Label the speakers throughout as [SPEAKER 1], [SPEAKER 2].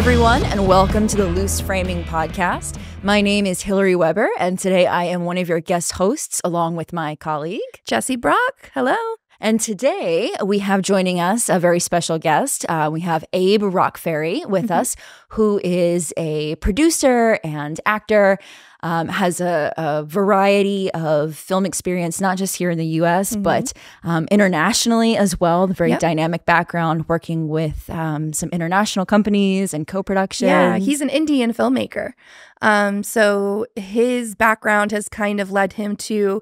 [SPEAKER 1] everyone, and welcome to the Loose Framing Podcast. My name is Hillary Weber, and today I am one of your guest hosts along with my colleague,
[SPEAKER 2] Jesse Brock. Hello.
[SPEAKER 1] And today we have joining us a very special guest. We have Abe Rockferry with us, who is a producer and actor, has a variety of film experience, not just here in the U.S., but internationally as well. A very dynamic background, working with some international companies and co-production.
[SPEAKER 2] Yeah, he's an Indian filmmaker. So his background has kind of led him to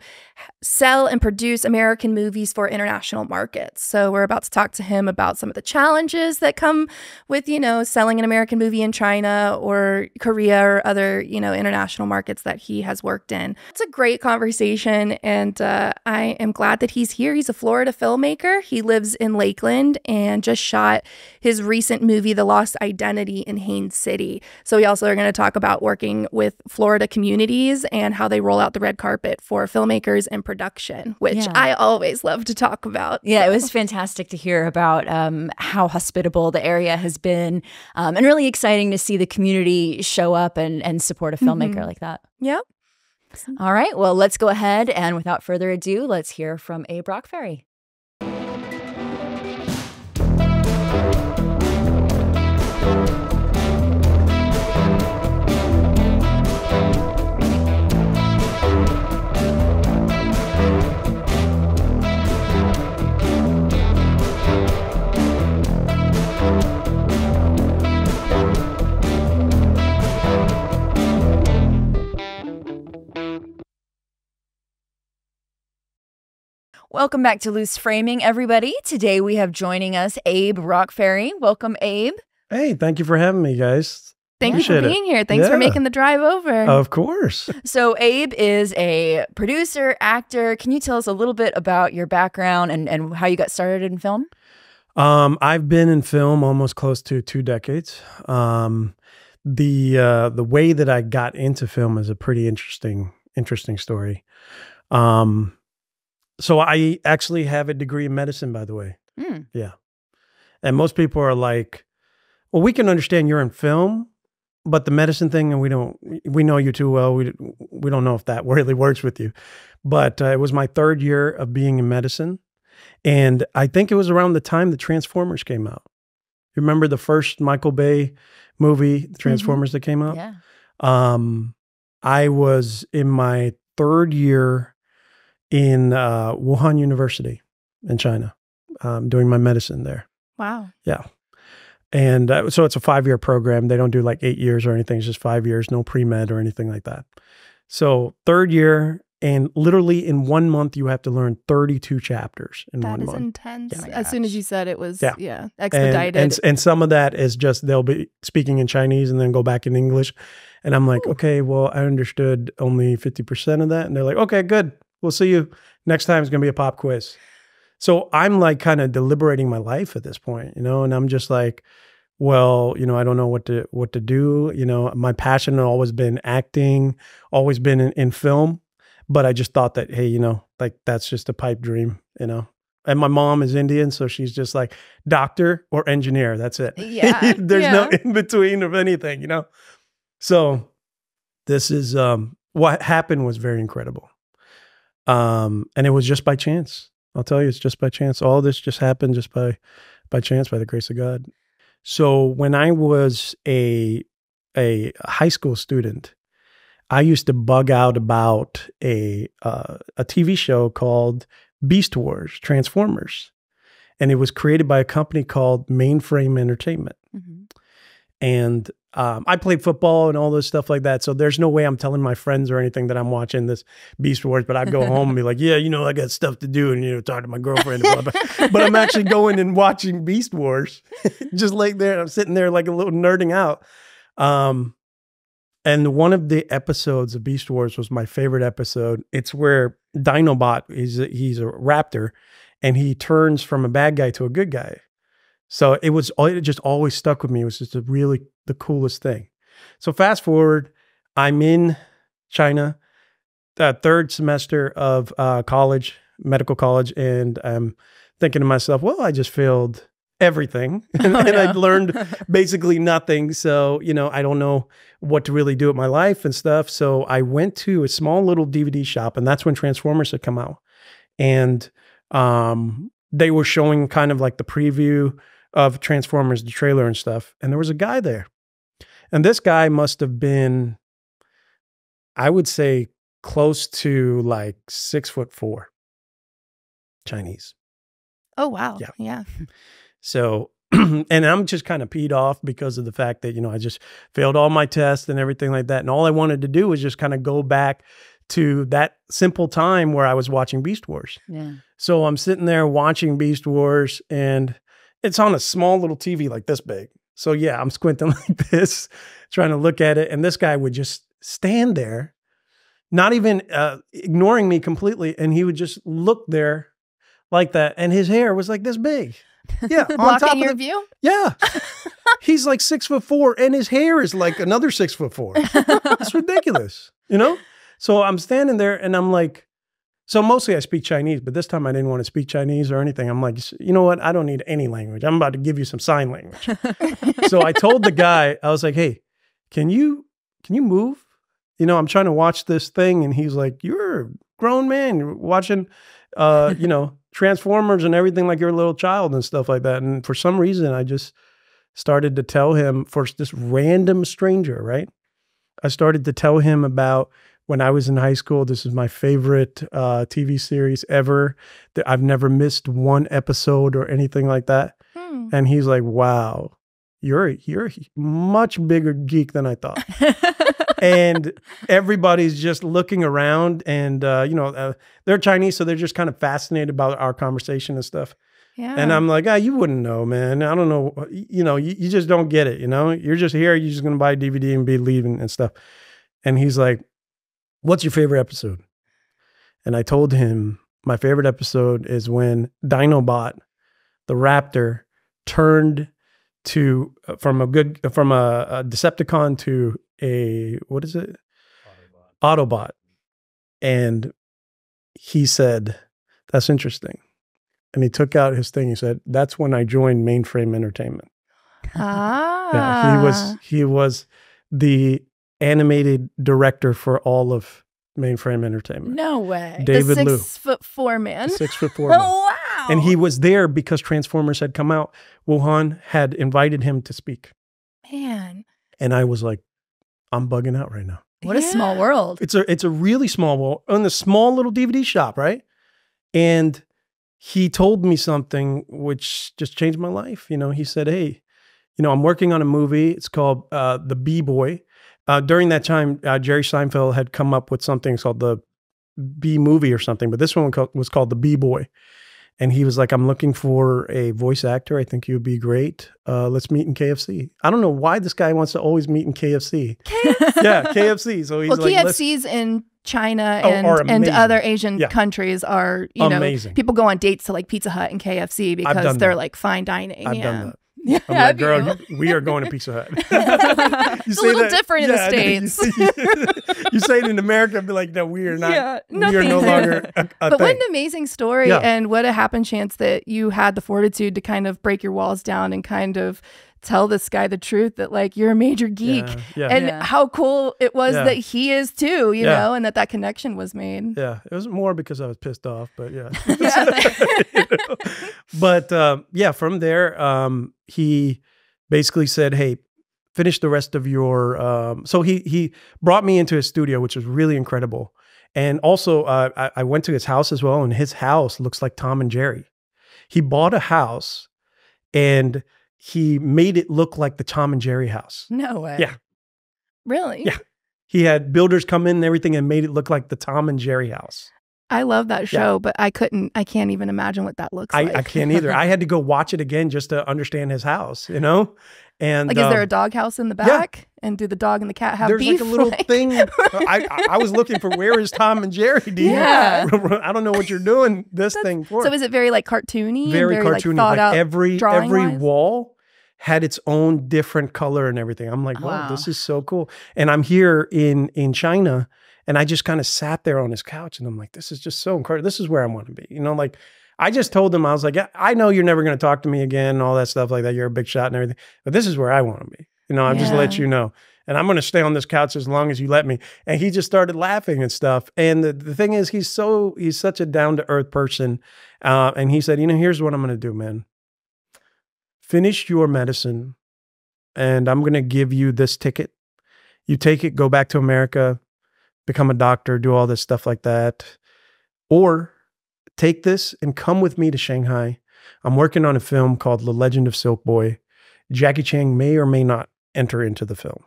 [SPEAKER 2] sell and produce American movies for international markets. So we're about to talk to him about some of the challenges that come with, selling an American movie in China or Korea or other, international markets that he has worked in. It's a great conversation, and I am glad that he's here. He's a Florida filmmaker. He lives in Lakeland and just shot his recent movie, The Lost Identity, in Haines City. So we also are going to talk about working with Florida communities and how they roll out the red carpet for filmmakers and production, which I always love to talk about.
[SPEAKER 1] Yeah, it was fantastic to hear about how hospitable the area has been, and really exciting to see the community show up and support a filmmaker like that.
[SPEAKER 2] Yep.
[SPEAKER 1] All right, well, let's go ahead, and without further ado, let's hear from Abe Rockferry. Welcome back to Loose Framing, everybody. Today we have joining us Abe Rockferry. Welcome, Abe.
[SPEAKER 3] Hey, thank you for having me, guys.
[SPEAKER 2] Thank you for being here. Thanks for making the drive over.
[SPEAKER 3] Of course.
[SPEAKER 1] So Abe is a producer, actor. Can you tell us a little bit about your background and how you got started in film?
[SPEAKER 3] I've been in film almost close to 2 decades. The way that I got into film is a pretty interesting story. So I actually have a degree in medicine, by the way. Yeah. And most people are like, well, we can understand you're in film, but the medicine thing, and we know you too well. We don't know if that really works with you. But it was my 3rd year of being in medicine. And I think it was around the time the Transformers came out. You remember the first Michael Bay movie, Transformers, that came out?
[SPEAKER 1] Yeah.
[SPEAKER 3] I was in my 3rd year in Wuhan University in China, doing my medicine there.
[SPEAKER 2] Wow.
[SPEAKER 3] Yeah. And so it's a 5-year program. They don't do like 8 years or anything. It's just 5 years, no pre-med or anything like that. So 3rd year, and literally in 1 month, you have to learn 32 chapters in 1 month.
[SPEAKER 2] That is intense.
[SPEAKER 1] Yeah.
[SPEAKER 2] As soon as you said it was, expedited.
[SPEAKER 3] And some of that is just, they'll be speaking in Chinese and then go back in English. And I'm like, okay, well, I understood only 50% of that. And they're like, okay, good. We'll see you next time. It's going to be a pop quiz. So I'm like kind of deliberating my life at this point, and I'm just like, well, I don't know what to do. My passion had always been acting, always been in film, but I just thought that, hey, like that's just a pipe dream, And my mom is Indian, so she's just like doctor or engineer. That's it.
[SPEAKER 2] Yeah.
[SPEAKER 3] There's no in between of anything, So this is what happened was very incredible. And it was just by chance. I'll tell you, it's just by chance. All this just happened just by chance, by the grace of God. So when I was a high school student, I used to bug out about a TV show called Beast Wars, Transformers. And it was created by a company called Mainframe Entertainment. And I played football and all this stuff like that. So there's no way I'm telling my friends or anything that I'm watching this Beast Wars, but I'd go home and be like, yeah, I got stuff to do and, talk to my girlfriend. And blah, blah. But I'm actually going and watching Beast Wars just like there. I'm sitting there like a little nerding out. And one of the episodes of Beast Wars was my favorite episode. It's where Dinobot, he's a raptor, and he turns from a bad guy to a good guy. So it just always stuck with me. It was just the coolest thing. So fast forward, I'm in China, third semester of college, medical college, and I'm thinking to myself, well, I just failed everything. And I learned basically nothing. So, you know, I don't know what to really do with my life and stuff. So I went to a small little DVD shop, and that's when Transformers had come out. And they were showing kind of like the preview of Transformers, the trailer and stuff. And there was a guy there. And this guy must have been, I would say, close to like 6'4", Chinese.
[SPEAKER 2] Oh, wow.
[SPEAKER 3] Yeah.
[SPEAKER 2] Yeah.
[SPEAKER 3] So, and I'm just kind of peed off because of the fact that, you know, I just failed all my tests and everything like that. And all I wanted to do was just kind of go back to that simple time where I was watching Beast Wars.
[SPEAKER 1] Yeah.
[SPEAKER 3] So I'm sitting there watching Beast Wars, and it's on a small little TV like this big. So yeah, I'm squinting like this, trying to look at it. And this guy would just stand there, not even ignoring me completely. And he would just look there like that. And his hair was like this big. Yeah.
[SPEAKER 2] Blocking your view?
[SPEAKER 3] Yeah. He's like 6'4", and his hair is like another 6'4". It's ridiculous, you know? So I'm standing there, and I'm like, so mostly I speak Chinese, but this time I didn't want to speak Chinese or anything. I'm like, you know what? I don't need any language. I'm about to give you some sign language. So I told the guy, I was like, hey, can you move? You know, I'm trying to watch this thing. And he's like, you're a grown man. You're watching, you know, Transformers and everything like you're a little child and stuff like that. And for some reason, I just started to tell him, for this random stranger, right? I started to tell him about when I was in high school. This is my favorite TV series ever. I've never missed one episode or anything like that. And he's like, wow, you're a much bigger geek than I thought. And everybody's just looking around, and, you know, they're Chinese, so they're just kind of fascinated about our conversation and stuff.
[SPEAKER 2] Yeah.
[SPEAKER 3] And I'm like, you wouldn't know, man. I don't know. You know, you just don't get it. You know, you're just here. You're just going to buy a DVD and be leaving and stuff. And he's like, what's your favorite episode? And I told him my favorite episode is when Dinobot, the raptor, turned to from a Decepticon to a, what is it? Autobot. And he said, that's interesting. And he took out his thing. He said, that's when I joined Mainframe Entertainment. Yeah, he was the animated director for all of Mainframe Entertainment.
[SPEAKER 2] No way.
[SPEAKER 3] David
[SPEAKER 2] the
[SPEAKER 3] Liu.
[SPEAKER 2] 6'4" man.
[SPEAKER 3] 6'4" man.
[SPEAKER 2] Oh, wow.
[SPEAKER 3] And he was there because Transformers had come out. Wuhan had invited him to speak.
[SPEAKER 2] Man.
[SPEAKER 3] And I was like, I'm bugging out right now.
[SPEAKER 1] What a small world.
[SPEAKER 3] It's a really small world. In the small little DVD shop, right? And he told me something which just changed my life. You know, he said, hey, you know, I'm working on a movie. It's called The B-Boy. During that time, Jerry Seinfeld had come up with something called the B-Movie or something, but this one was called The B-Boy. And he was like, I'm looking for a voice actor. I think you would be great. Let's meet in KFC. I don't know why this guy wants to always meet in KFC.
[SPEAKER 2] KFC?
[SPEAKER 3] Yeah, KFC. So he's like,
[SPEAKER 2] KFCs in China and other Asian countries are, you know,
[SPEAKER 3] amazing.
[SPEAKER 2] People go on dates to like Pizza Hut and KFC because they're like fine dining.
[SPEAKER 3] I've done that.
[SPEAKER 2] Yeah,
[SPEAKER 3] I'm like, girl, we are going to Pizza Hut.
[SPEAKER 2] It's a little different in the States.
[SPEAKER 3] You say it in America, I'd be like, no, we are not.
[SPEAKER 2] Yeah,
[SPEAKER 3] we are no longer a
[SPEAKER 2] But
[SPEAKER 3] thing.
[SPEAKER 2] what an amazing story, and what a happen chance that you had the fortitude to kind of break your walls down and kind of tell this guy the truth that like you're a major geek, and how cool it was that he is too, you know, and that connection was made.
[SPEAKER 3] Yeah, it was more because I was pissed off, but yeah. You know? But yeah, from there, he basically said, hey, finish the rest of your, so he brought me into his studio, which was really incredible. And also I went to his house as well, and his house looks like Tom and Jerry. He bought a house and he made it look like the Tom and Jerry house.
[SPEAKER 2] No way.
[SPEAKER 3] Yeah.
[SPEAKER 2] Really?
[SPEAKER 3] Yeah. He had builders come in and everything and made it look like the Tom and Jerry house.
[SPEAKER 2] I love that show, but I can't even imagine what that looks like.
[SPEAKER 3] I can't either. I had to go watch it again just to understand his house, you know? And
[SPEAKER 2] like, is there a dog house in the back? Yeah. And do the dog and the cat have
[SPEAKER 3] There's
[SPEAKER 2] beef?
[SPEAKER 3] There's like a little thing. I was looking for where is Tom and Jerry, dude?
[SPEAKER 2] Yeah.
[SPEAKER 3] I don't know what you're doing this thing for.
[SPEAKER 2] So is it very like cartoony?
[SPEAKER 3] Very cartoony.
[SPEAKER 2] Like,
[SPEAKER 3] like every wall had its own different color and everything. I'm like, wow, this is so cool. And I'm here in China, and I just kind of sat there on his couch, and I'm like, this is just so incredible. This is where I want to be. You know, like I just told them, I was like, yeah, I know you're never going to talk to me again and all that stuff like that. You're a big shot and everything, but this is where I want to be. I'm just let you know. And I'm going to stay on this couch as long as you let me. And he just started laughing and stuff. And the thing is, he's such a down to earth person. And he said, here's what I'm going to do, man. Finish your medicine and I'm going to give you this ticket. You take it, go back to America, become a doctor, do all this stuff like that. Or take this and come with me to Shanghai. I'm working on a film called The Legend of Silk Boy. Jackie Chan may or may not enter into the film,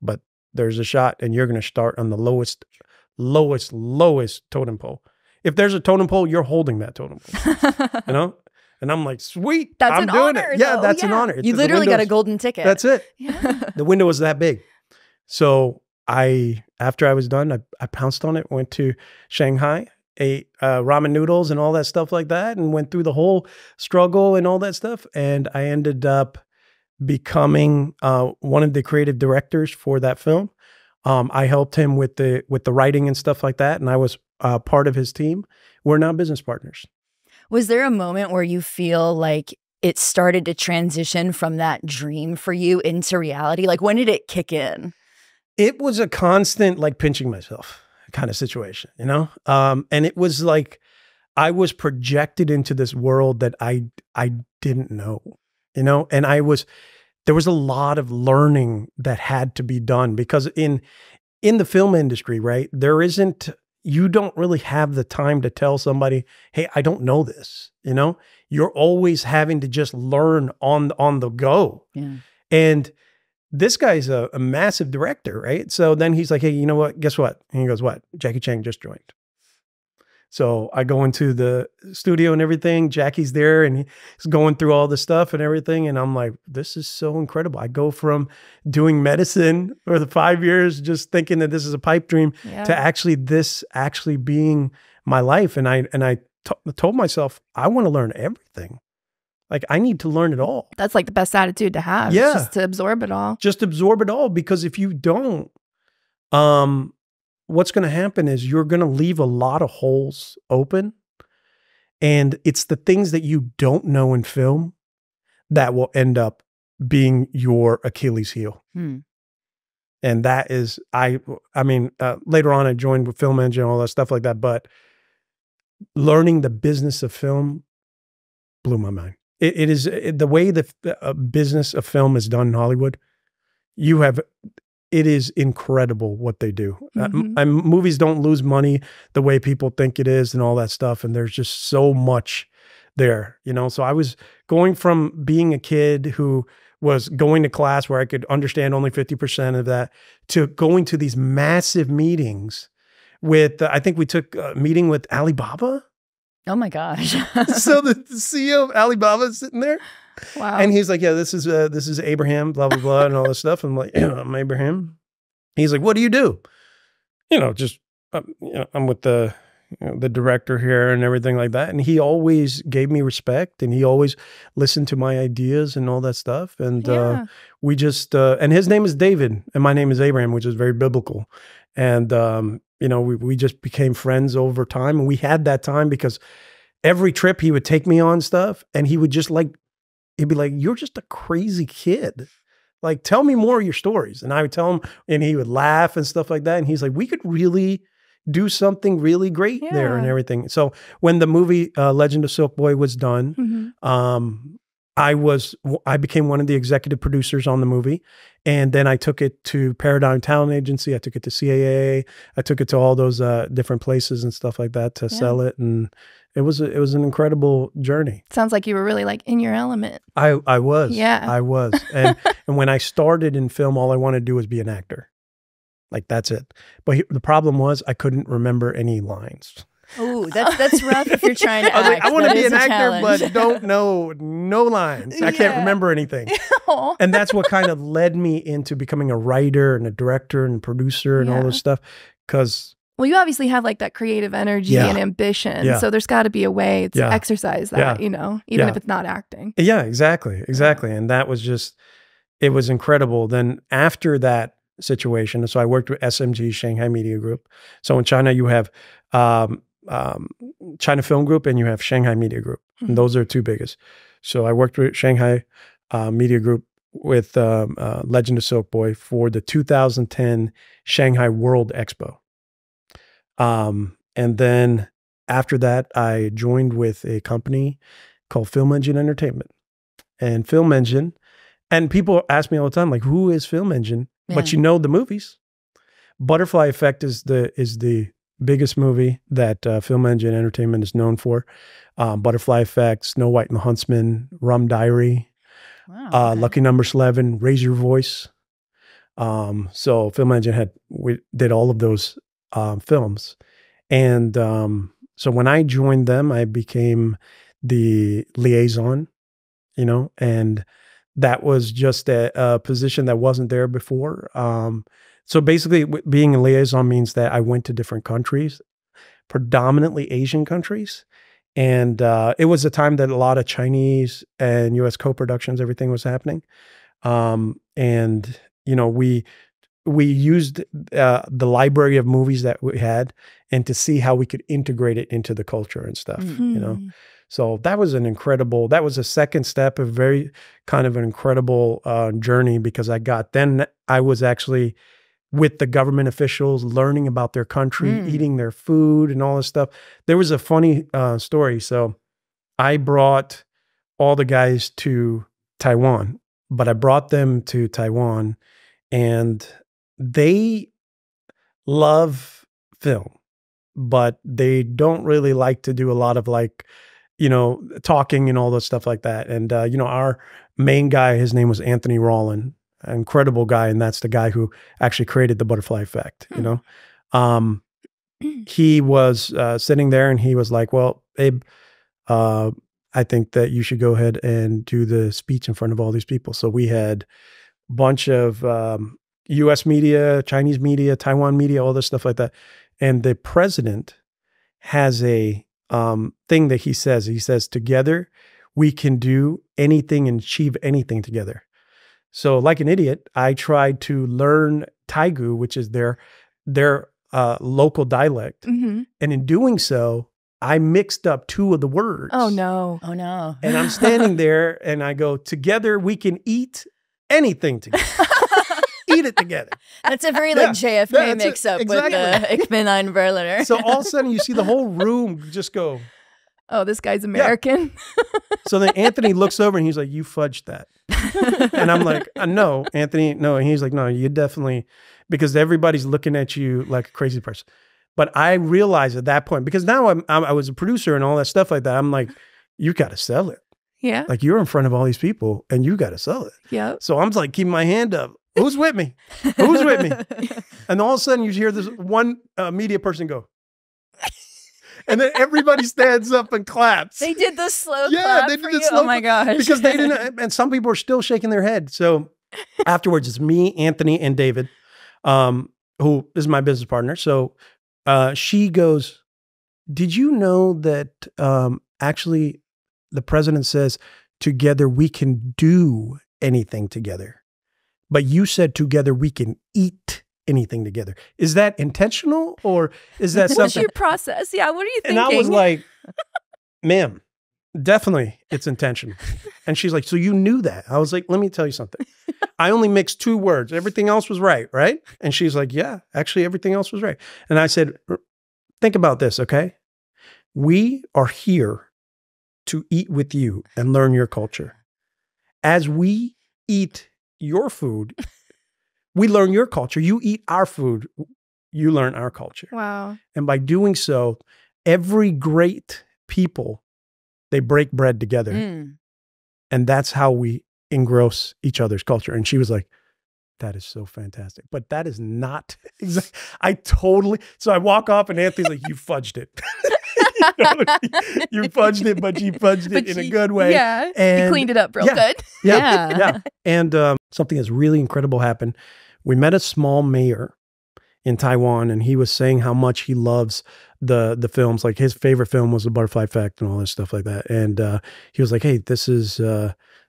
[SPEAKER 3] but there's a shot and you're going to start on the lowest totem pole. If there's a totem pole, you're holding that totem pole, And I'm like, sweet, I'm doing it. Yeah, that's an honor.
[SPEAKER 1] You literally got a golden ticket.
[SPEAKER 3] That's it. Yeah. The window was that big. So after I was done, I pounced on it, went to Shanghai, ate ramen noodles and all that stuff like that, and went through the whole struggle and all that stuff. And I ended up becoming one of the creative directors for that film. I helped him with the writing and stuff like that, and I was part of his team. We're now business partners.
[SPEAKER 1] Was there a moment where you feel like it started to transition from that dream for you into reality? Like, when did it kick in?
[SPEAKER 3] It was a constant, like, pinching myself kind of situation, and it was like I was projected into this world that I didn't know, and there was a lot of learning that had to be done because in the film industry, right, you don't really have the time to tell somebody, hey, I don't know this, you're always having to just learn on the go. Yeah. And this guy's a massive director, right? So then he's like, hey, you know what? Guess what? And he goes, what? Jackie Chan just joined. So I go into the studio and everything. Jackie's there and he's going through all the stuff and everything. And I'm like, this is so incredible. I go from doing medicine for the 5 years, just thinking that this is a pipe dream, to this being my life. And I told myself, I want to learn everything. Like, I need to learn it all.
[SPEAKER 2] That's like the best attitude to have.
[SPEAKER 3] Yeah.
[SPEAKER 2] Just to absorb it all.
[SPEAKER 3] Just absorb it all. Because if you don't, what's going to happen is you're going to leave a lot of holes open. And it's the things that you don't know in film that will end up being your Achilles heel. And that is, later on I joined with Film Engine and all that stuff like that. But learning the business of film blew my mind. It is the way the business of film is done in Hollywood. It is incredible what they do. Movies don't lose money the way people think it is and all that stuff. And there's just so much there, So I was going from being a kid who was going to class where I could understand only 50% of that to going to these massive meetings with, I think we took a meeting with Alibaba.
[SPEAKER 1] Oh my gosh.
[SPEAKER 3] So the CEO of Alibaba is sitting there.
[SPEAKER 2] Wow.
[SPEAKER 3] And he's like, yeah, this is Abraham, blah, blah, blah, and all this stuff. I'm like, I'm Abraham. He's like, what do you do? I'm with the director here and everything like that. And he always gave me respect and he always listened to my ideas and all that stuff. And we just, and his name is David and my name is Abraham, which is very biblical. And, we just became friends over time. And we had that time because every trip he would take me on stuff and he would just he'd be like, you're just a crazy kid. Like, tell me more of your stories. And I would tell him and he would laugh and stuff like that. And he's like, we could really do something really great there and everything. So when the movie Legend of Silk Boy was done, I became one of the executive producers on the movie. And then I took it to Paradigm Talent Agency. I took it to CAA. I took it to all those different places and stuff like that to sell it. And it was an incredible journey.
[SPEAKER 2] Sounds like you were really in your element.
[SPEAKER 3] I was.
[SPEAKER 2] Yeah.
[SPEAKER 3] I was. And when I started in film, all I wanted to do was be an actor. That's it. But the problem was I couldn't remember any lines.
[SPEAKER 1] Oh, that's rough if you're trying to act.
[SPEAKER 3] I want to be an actor, but don't know no lines. I can't remember anything. And that's what kind of led me into becoming a writer and a director and producer and all this stuff. Because
[SPEAKER 2] you obviously have that creative energy and ambition. Yeah. So there's got to be a way to exercise that, even if it's not acting.
[SPEAKER 3] Yeah, exactly. And that was it was incredible. Then after that situation, so I worked with SMG, Shanghai Media Group. So in China, you have China Film Group and you have Shanghai Media Group. And those are two biggest. So I worked with Shanghai Media Group with Legend of Silk Boy for the 2010 Shanghai World Expo. And then after that, I joined with a company called Film Engine Entertainment. And Film Engine, and people ask me all the time, like, who is Film Engine? Yeah. But you know the movies. Butterfly Effect is the biggest movie that Film Engine Entertainment is known for. Butterfly Effect, Snow White and the Huntsman, Rum Diary, okay. Lucky Number 11, Raise Your Voice. So Film Engine we did all of those films. And so when I joined them, I became the liaison, you know, and that was just a position that wasn't there before. So basically being a liaison means that I went to different countries, predominantly Asian countries. And it was a time that a lot of Chinese and US co-productions, everything was happening. And, you know, we used the library of movies that we had and to see how we could integrate it into the culture and stuff, you know. So that was that was a second step, a very kind of an incredible journey, because then I was actually with the government officials, learning about their country, eating their food and all this stuff. There was a funny story. So I brought all the guys to Taiwan, but I brought them to Taiwan and they love film, but they don't really like to do a lot of like, you know, talking and all this stuff like that. And, you know, our main guy, his name was Anthony Rollin, an incredible guy. And that's the guy who actually created the Butterfly Effect, you know? He was sitting there and he was like, well, Abe, I think that you should go ahead and do the speech in front of all these people. So we had a bunch of US media, Chinese media, Taiwan media, all this stuff like that. And the president has a thing that he says, together we can do anything and achieve anything together. So like an idiot, I tried to learn Taigu, which is their local dialect. And in doing so, I mixed up two of the words.
[SPEAKER 2] Oh no.
[SPEAKER 1] Oh no.
[SPEAKER 3] And I'm standing there and I go, together we can eat anything together. Eat it together.
[SPEAKER 1] That's a very like JFK mix up
[SPEAKER 3] exactly.
[SPEAKER 1] with the Ich bin ein Berliner.
[SPEAKER 3] So all of a sudden you see the whole room just go,
[SPEAKER 2] oh, this guy's American.
[SPEAKER 3] Yeah. So then Anthony looks over and he's like, you fudged that. And I'm like, no, Anthony, no. And he's like, no, you definitely, because everybody's looking at you like a crazy person. But I realized at that point, because now I was a producer and all that stuff like that. I'm like, you got to sell it.
[SPEAKER 2] Yeah.
[SPEAKER 3] Like you're in front of all these people and you got to sell it.
[SPEAKER 2] Yeah.
[SPEAKER 3] So I'm like, keeping my hand up. Who's with me? Who's with me? And all of a sudden you hear this one media person go, and then everybody stands up and claps.
[SPEAKER 1] They did the slow clap
[SPEAKER 3] they did
[SPEAKER 1] for
[SPEAKER 3] the
[SPEAKER 1] you?
[SPEAKER 3] slow
[SPEAKER 1] Oh my gosh.
[SPEAKER 3] Because they didn't, and some people are still shaking their head. So afterwards, it's me, Anthony, and David, who is my business partner. So she goes, did you know that actually the president says, together we can do anything together? But you said together we can eat anything together. Is that intentional or is that something?
[SPEAKER 2] What's your process? Yeah, what are you thinking?
[SPEAKER 3] And I was like, ma'am, definitely it's intentional. And she's like, so you knew that? I was like, let me tell you something. I only mixed two words. Everything else was right? And she's like, yeah, actually everything else was right. And I said, think about this, okay? We are here to eat with you and learn your culture. As we eat your food, we learn your culture. You eat our food, you learn our culture.
[SPEAKER 2] Wow.
[SPEAKER 3] And by doing so, every great people, they break bread together. And that's how we engross each other's culture. And she was like, that is so fantastic. But that is not exactly, so I walk off and Anthony's like, you fudged it. You fudged it, but you fudged it in a good way.
[SPEAKER 2] Yeah.
[SPEAKER 3] And
[SPEAKER 2] you cleaned it up real good.
[SPEAKER 3] Yeah. And something that's really incredible happened. We met a small mayor in Taiwan, and he was saying how much he loves the films. Like his favorite film was The Butterfly Effect and all this stuff like that. And he was like, hey, this is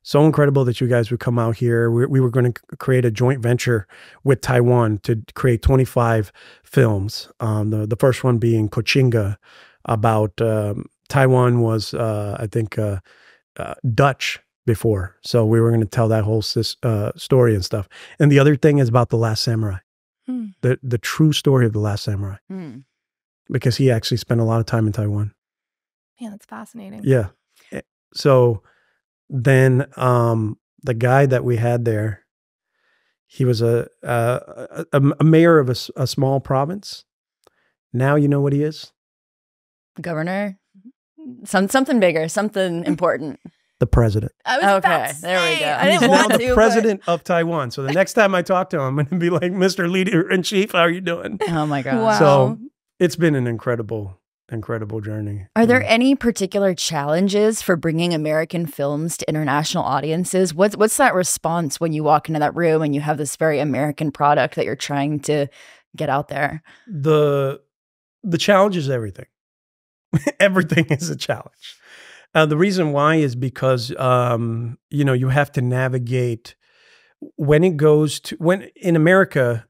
[SPEAKER 3] so incredible that you guys would come out here. We were going to create a joint venture with Taiwan to create 25 films. The first one being Pochinga, about Taiwan was, I think, Dutch before. So we were going to tell that whole story and stuff. And the other thing is about The Last Samurai, the true story of The Last Samurai, because he actually spent a lot of time in Taiwan.
[SPEAKER 2] Yeah, that's fascinating.
[SPEAKER 3] Yeah. So then the guy that we had there, he was a mayor of a small province. Now you know what he is?
[SPEAKER 1] Governor? Something bigger, something important.
[SPEAKER 3] The president.
[SPEAKER 2] I was about to say,
[SPEAKER 1] there we go.
[SPEAKER 2] I
[SPEAKER 3] He's
[SPEAKER 2] didn't
[SPEAKER 3] now
[SPEAKER 2] want
[SPEAKER 3] the
[SPEAKER 2] to,
[SPEAKER 3] president of Taiwan. So the next time I talk to him, I'm going to be like, Mr. Leader-in-Chief, how are you doing?
[SPEAKER 1] Oh my gosh.
[SPEAKER 2] Wow.
[SPEAKER 3] So it's been an incredible journey.
[SPEAKER 1] Are there any particular challenges for bringing American films to international audiences? What's that response when you walk into that room and you have this very American product that you're trying to get out there?
[SPEAKER 3] The challenge is everything. Everything is a challenge. The reason why is because, you have to navigate when in America,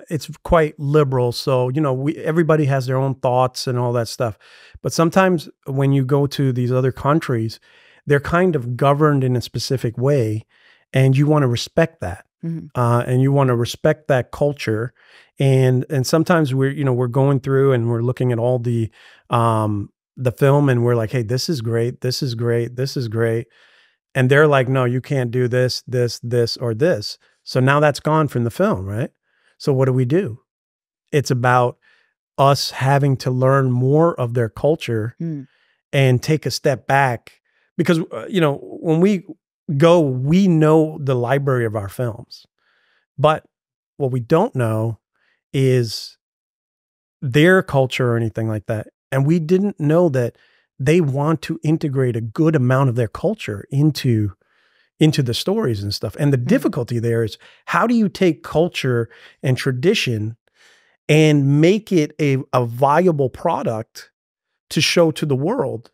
[SPEAKER 3] it's quite liberal. So, everybody has their own thoughts and all that stuff. But sometimes when you go to these other countries, they're kind of governed in a specific way, and you want to respect that. And you want to respect that culture. And sometimes we're going through and we're looking at all the film and we're like, hey, this is great. This is great. This is great. And they're like, no, you can't do this, or this. So now that's gone from the film, right? So what do? It's about us having to learn more of their culture and take a step back because, when we go, we know the library of our films, but what we don't know is their culture or anything like that. And we didn't know that they want to integrate a good amount of their culture into the stories and stuff. And the difficulty there is, how do you take culture and tradition and make it a viable product to show to the world?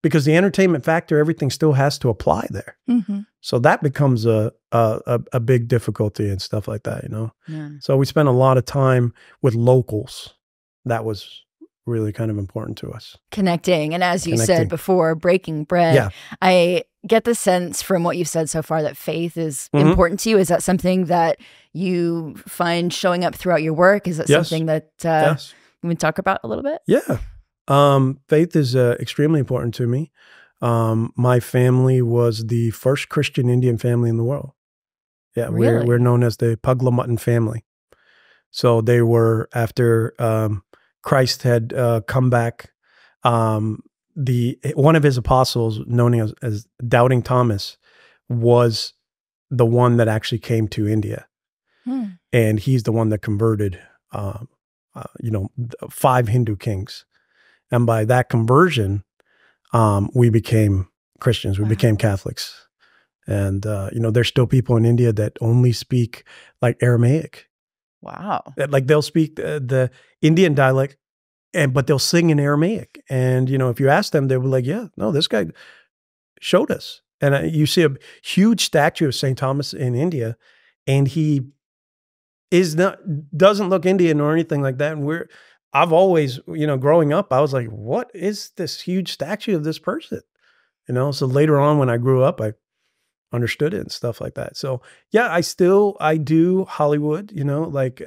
[SPEAKER 3] Because the entertainment factor, everything still has to apply there. So that becomes a big difficulty and stuff like that, Yeah. So we spent a lot of time with locals. That was really kind of important to us.
[SPEAKER 1] Connecting. And as you said before, breaking bread.
[SPEAKER 3] Yeah.
[SPEAKER 1] I get the sense from what you've said so far that faith is important to you. Is that something that you find showing up throughout your work? Is that something that you would talk about a little bit?
[SPEAKER 3] Yeah. Faith is extremely important to me. My family was the first Christian Indian family in the world. Yeah,
[SPEAKER 1] really?
[SPEAKER 3] we're known as the Puglamutton family. So they were, after Christ had come back, one of his apostles, known as Doubting Thomas, was the one that actually came to India. And he's the one that converted 5 Hindu kings. And by that conversion, we became Christians. We became Catholics. And, there's still people in India that only speak like Aramaic.
[SPEAKER 1] Wow.
[SPEAKER 3] Like they'll speak the Indian dialect, but they'll sing in Aramaic. And, if you ask them, they'll be like, yeah, no, this guy showed us. And you see a huge statue of St. Thomas in India, and he doesn't look Indian or anything like that. And I've always, growing up, I was like, what is this huge statue of this person? So later on when I grew up, I understood it and stuff like that. So yeah, I do Hollywood, like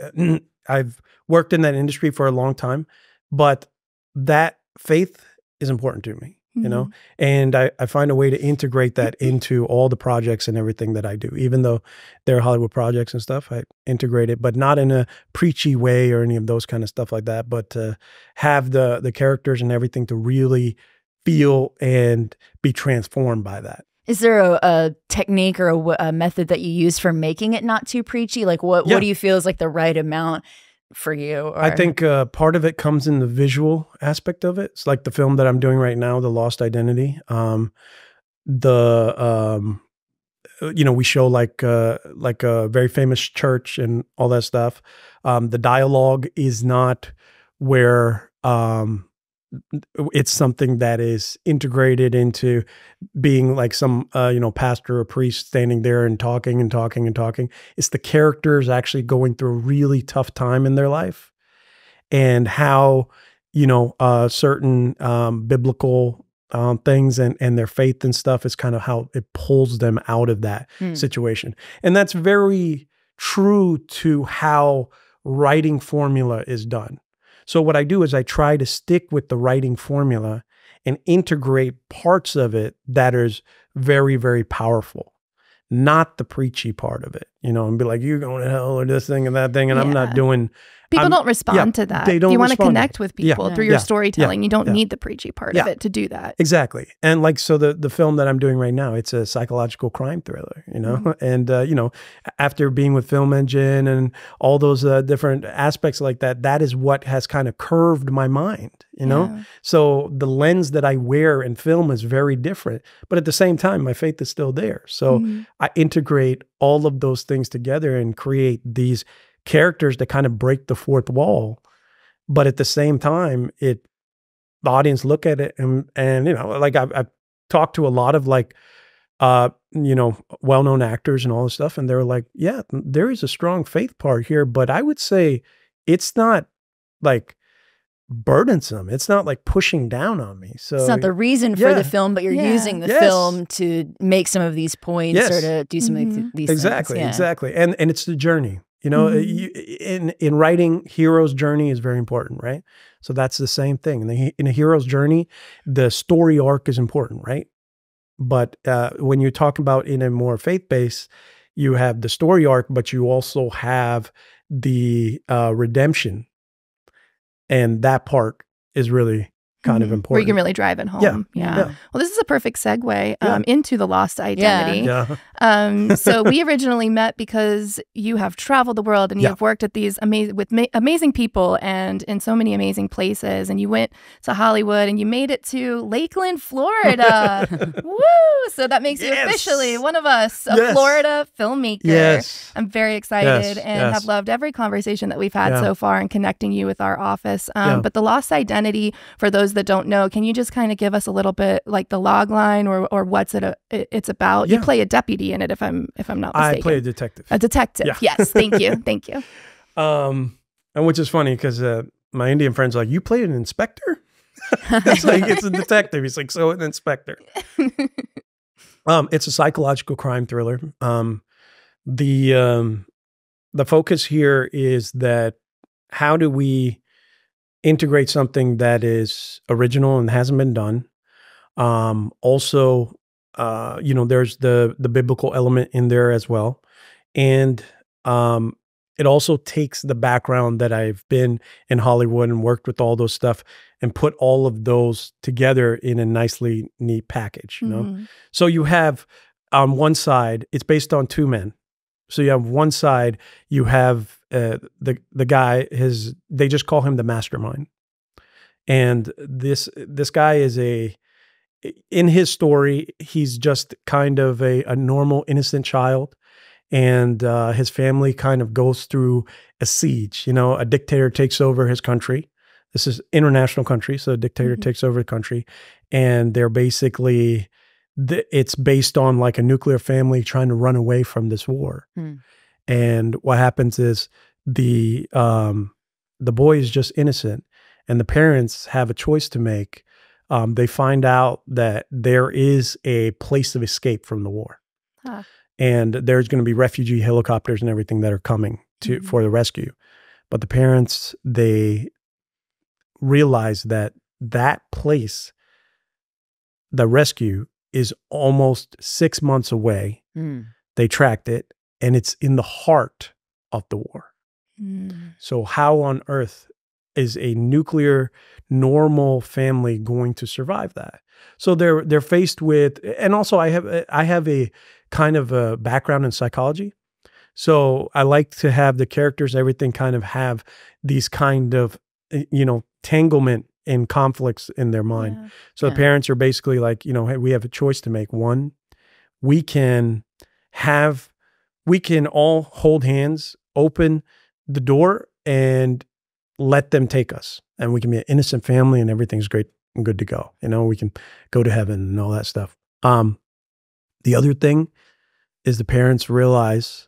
[SPEAKER 3] I've worked in that industry for a long time, but that faith is important to me, and I find a way to integrate that into all the projects and everything that I do. Even though they're Hollywood projects and stuff, I integrate it, but not in a preachy way or any of those kind of stuff like that, but to have the characters and everything to really feel and be transformed by that.
[SPEAKER 1] Is there a technique or a method that you use for making it not too preachy? Like what do you feel is like the right amount for you? Or?
[SPEAKER 3] I think part of it comes in the visual aspect of it. It's like the film that I'm doing right now, The Lost Identity. We show like a very famous church and all that stuff. The dialogue is not where it's something that is integrated into being like some, pastor or priest standing there and talking and talking and talking. It's the characters actually going through a really tough time in their life, and how, certain biblical things and their faith and stuff is kind of how it pulls them out of that situation. And that's very true to how writing formula is done. So what I do is I try to stick with the writing formula and integrate parts of it that is very, very powerful, not the preachy part of it, and be like, you're going to hell or this thing and that thing. And I'm not doing.
[SPEAKER 2] People don't respond to that.
[SPEAKER 3] They don't.
[SPEAKER 2] You want to connect with people through your storytelling. You don't need the preachy part of it to do that.
[SPEAKER 3] Exactly. And like, so the film that I'm doing right now, it's a psychological crime thriller, and, after being with Film Engine and all those different aspects like that, that is what has kind of curved my mind, So the lens that I wear in film is very different, but at the same time, my faith is still there. So I integrate all of those things together and create these characters that kind of break the fourth wall, but at the same time, the audience look at it and like I've talked to a lot of like, well-known actors and all this stuff, and they're like, yeah, there is a strong faith part here, but I would say it's not like burdensome. It's not like pushing down on me. So
[SPEAKER 1] it's not the reason for the film, but you're using the film to make some of these points or to do some of these things.
[SPEAKER 3] Exactly. And it's the journey. In writing, hero's journey is very important, right? So that's the same thing. In a hero's journey, the story arc is important, right? But when you talk about in a more faith-based, you have the story arc, but you also have the redemption. And that part is really kind of important.
[SPEAKER 2] Where you can really drive it home. Yeah. Well, this is a perfect segue into the lost identity. So we originally met because you have traveled the world and you have worked at these amazing people and in so many amazing places. And you went to Hollywood and you made it to Lakeland, Florida. Woo! So that makes you officially one of us, a Florida filmmaker.
[SPEAKER 3] Yes.
[SPEAKER 2] I'm very excited and have loved every conversation that we've had so far and connecting you with our office. But the lost identity, for those that don't know, can you just kind of give us a little bit like the log line or what's it's about? You play a deputy in it, if I'm not mistaken.
[SPEAKER 3] I play a detective.
[SPEAKER 2] A detective. Yes. Thank you. Thank you.
[SPEAKER 3] And which is funny because my Indian friend's like, you played an inspector? It's like, it's a detective. He's like, so an inspector. It's a psychological crime thriller. The focus here is that how do we integrate something that is original and hasn't been done. Also, there's the biblical element in there as well. And it also takes the background that I've been in Hollywood and worked with all those stuff and put all of those together in a nicely neat package, So you have on one side, it's based on two men. So you have one side, you have the guy, they just call him the mastermind. And this guy is in his story, he's just kind of a normal, innocent child. And his family kind of goes through a siege. A dictator takes over his country. This is international country, so a dictator takes over the country. And they're basically, it's based on like a nuclear family trying to run away from this war. And what happens is the boy is just innocent, and the parents have a choice to make. They find out that there is a place of escape from the war. And there's going to be refugee helicopters and everything that are coming for the rescue. But the parents, they realize that place, the rescue, is almost 6 months away. They tracked it, and it's in the heart of the war. So how on earth is a nuclear normal family going to survive that? So they're faced with, and also I have a kind of a background in psychology. So I like to have the characters, everything kind of have these kind of, tanglement and conflicts in their mind. Yeah. So the parents are basically like, hey, we have a choice to make. One, we can all hold hands, open the door, and let them take us. And we can be an innocent family and everything's great and good to go. We can go to heaven and all that stuff. The other thing is the parents realize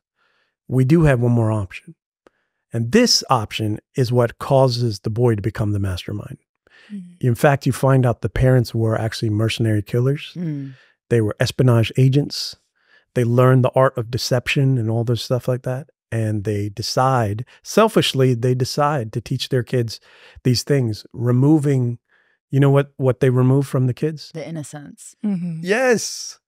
[SPEAKER 3] we do have one more option. And this option is what causes the boy to become the mastermind. In fact, you find out the parents were actually mercenary killers. They were espionage agents. They learned the art of deception and all this stuff like that. And they decide, selfishly, they decide to teach their kids these things, removing, you know what they remove from the kids?
[SPEAKER 1] The innocence.
[SPEAKER 3] Yes.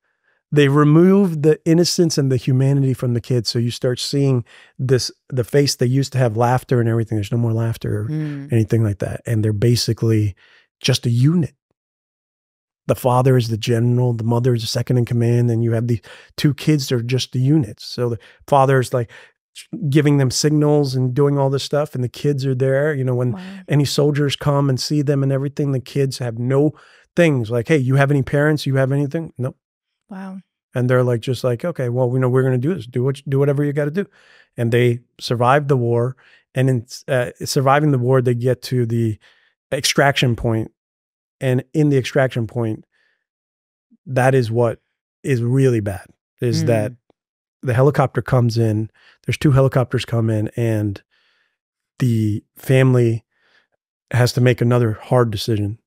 [SPEAKER 3] They remove the innocence and the humanity from the kids. So you start seeing the face they used to have laughter and everything. There's no more laughter or anything like that. And they're basically just a unit. The father is the general, the mother is the second in command, and you have the two kids that are just the units. So the father is like giving them signals and doing all this stuff, and the kids are there. You know, when any soldiers come and see them and everything, the kids have no things like, hey, you have any parents? You have anything? Nope.
[SPEAKER 2] Wow.
[SPEAKER 3] And they're like, just like, okay, well, we know we're going to do this. Do whatever you got to do. And they survive the war. And in surviving the war, they get to the extraction point. And in the extraction point, that is what is really bad, is that the helicopter comes in. There's 2 helicopters come in, and the family has to make another hard decision.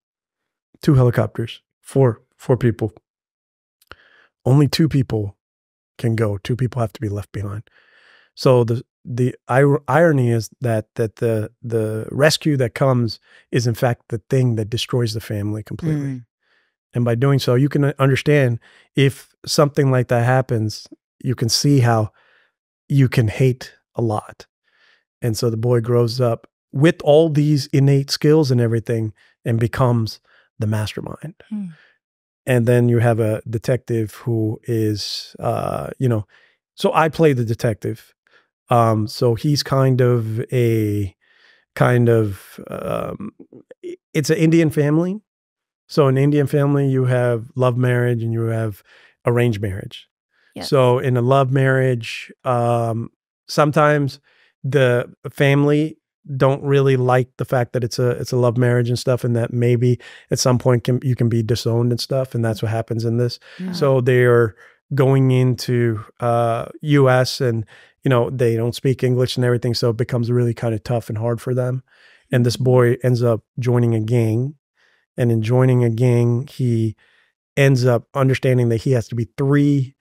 [SPEAKER 3] 2 helicopters, four people. Only 2 people can go. 2 people have to be left behind. So the irony is that the rescue that comes is in fact the thing that destroys the family completely. And by doing so, you can understand if something like that happens, you can see how you can hate a lot. And so the boy grows up with all these innate skills and everything and becomes the mastermind. And then you have a detective who is, you know, so I play the detective. So he's it's an Indian family. So in Indian family, you have love marriage and you have arranged marriage.
[SPEAKER 2] Yes.
[SPEAKER 3] So in a love marriage, sometimes the family don't really like the fact that it's a love marriage and stuff, and that maybe at some point you can be disowned and stuff, and that's what happens in this. So they're going into U.S. and you know they don't speak English and everything, so it becomes really kind of tough and hard for them. And this boy ends up joining a gang, and in joining a gang, he ends up understanding that he has to be 3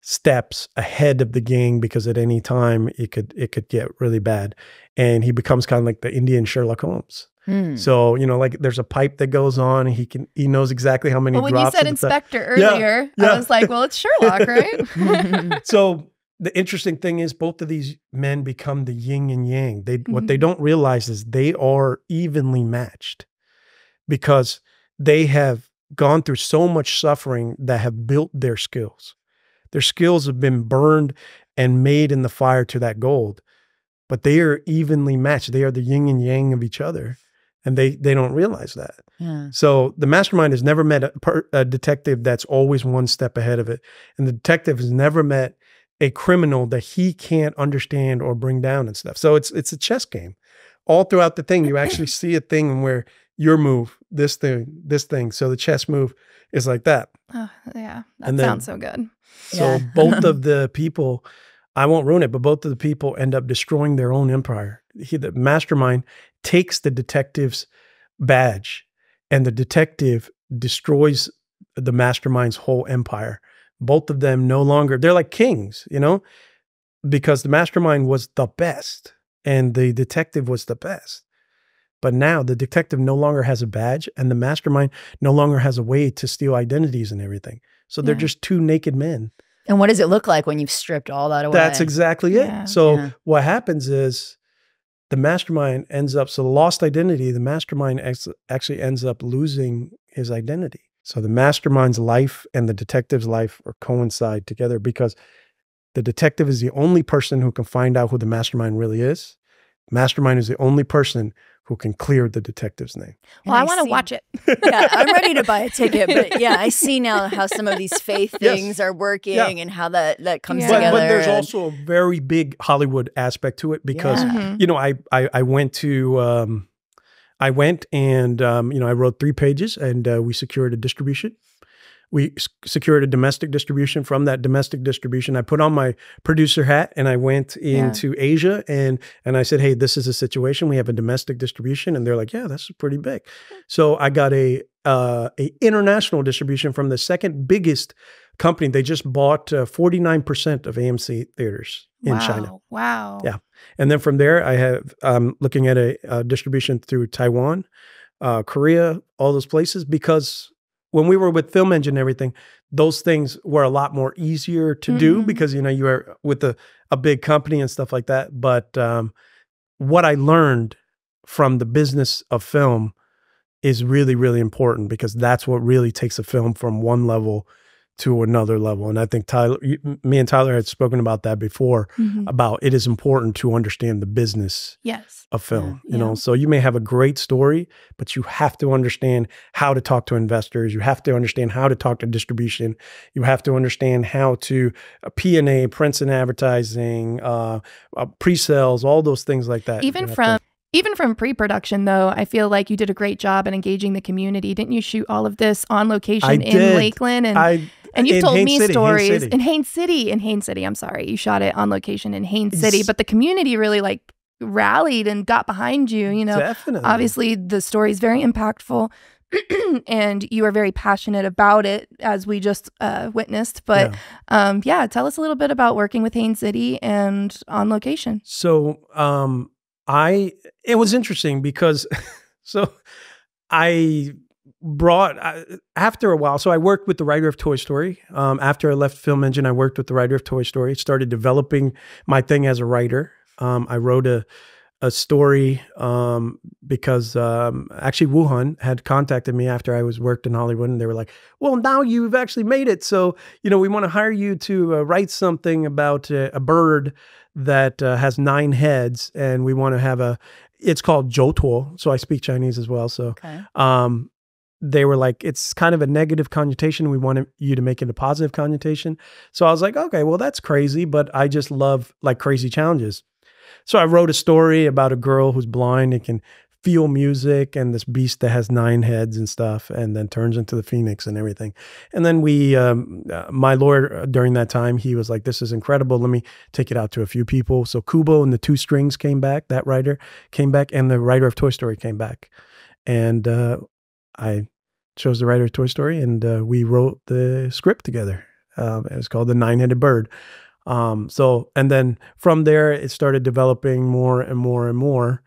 [SPEAKER 3] steps ahead of the gang because at any time it could get really bad. And he becomes kind of like the Indian Sherlock Holmes. So, you know, like there's a pipe that goes on and he knows exactly how many drops.
[SPEAKER 2] Well, when you said inspector earlier, I was like, well, it's Sherlock, right?
[SPEAKER 3] So the interesting thing is both of these men become the yin and yang. What they don't realize is they are evenly matched because they have gone through so much suffering that have built their skills. Their skills have been burned and made in the fire to that gold, but they are evenly matched. They are the yin and yang of each other, and they don't realize that. So the mastermind has never met a detective that's always 1 step ahead of it, and the detective has never met a criminal that he can't understand or bring down and stuff. So it's a chess game. All throughout the thing, you actually see a thing where your move, this thing. So the chess move is like that.
[SPEAKER 2] Oh, yeah, that sounds so good.
[SPEAKER 3] So both of the people, I won't ruin it, but both of the people end up destroying their own empire. The mastermind takes the detective's badge, and the detective destroys the mastermind's whole empire. Both of them no longer, they're like kings, you know, because the mastermind was the best and the detective was the best. But now the detective no longer has a badge and the mastermind no longer has a way to steal identities and everything. So they're just 2 naked men.
[SPEAKER 1] And what does it look like when you've stripped all that away?
[SPEAKER 3] That's exactly it. So what happens is the mastermind ends up, so the lost identity, the mastermind actually ends up losing his identity. So the mastermind's life and the detective's life are coincide together because the detective is the only person who can find out who the mastermind really is. Mastermind is the only person who can clear the detective's name.
[SPEAKER 2] Well, I want to watch it.
[SPEAKER 1] Yeah, I'm ready to buy a ticket. But yeah, I see now how some of these faith things are working and how that comes together.
[SPEAKER 3] But there's also a very big Hollywood aspect to it because, you know, I went and, you know, I wrote 3 pages and we secured a distribution we secured a domestic distribution. From that domestic distribution, I put on my producer hat and I went into Asia and I said, hey, this is a situation. We have a domestic distribution. And they're like, yeah, that's pretty big. So I got a international distribution from the second biggest company. They just bought 49% of AMC theaters in China.
[SPEAKER 2] Wow.
[SPEAKER 3] Yeah. And then from there, I have looking at a distribution through Taiwan, Korea, all those places, because when we were with Film Engine and everything, those things were a lot more easier to do because, you know, you are with a big company and stuff like that. But what I learned from the business of film is really, really important, because that's what really takes a film from one level to another level. And I think me and Tyler had spoken about that before, about it is important to understand the business of film. You know, so you may have a great story, but you have to understand how to talk to investors. You have to understand how to talk to distribution. You have to understand how to P&A, prints and advertising, pre-sales, all those things like that.
[SPEAKER 2] Even from pre-production, though, I feel like you did a great job in engaging the community. Didn't you shoot all of this on location in Lakeland? And you've told me stories in Haines City. I'm sorry. You shot it on location in Haines City, but the community really like rallied and got behind you. You know,
[SPEAKER 3] definitely.
[SPEAKER 2] Obviously the story is very impactful and you are very passionate about it, as we just witnessed. But tell us a little bit about working with Haines City and on location.
[SPEAKER 3] So it was interesting because I brought, after a while, so I worked with the writer of Toy Story. After I left Film Engine, I worked with the writer of Toy Story, started developing my thing as a writer. I wrote a story because actually Wuhan had contacted me after I worked in Hollywood, and they were like, well, now you've actually made it. So, you know, we want to hire you to write something about a bird that has 9 heads, and we want to have it's called Zhoutuo. So I speak Chinese as well. So they were like, it's kind of a negative connotation. We wanted you to make it a positive connotation. So I was like, okay, well, that's crazy, but I just love like crazy challenges. So I wrote a story about a girl who's blind and can feel music, and this beast that has 9 heads and stuff, and then turns into the phoenix and everything. And then my lawyer during that time, he was like, this is incredible. Let me take it out to a few people. So Kubo and the 2 Strings came back, that writer came back, and the writer of Toy Story came back. And I chose the writer of Toy Story, and we wrote the script together. It was called The 9-Headed Bird. And then from there, it started developing more and more and more.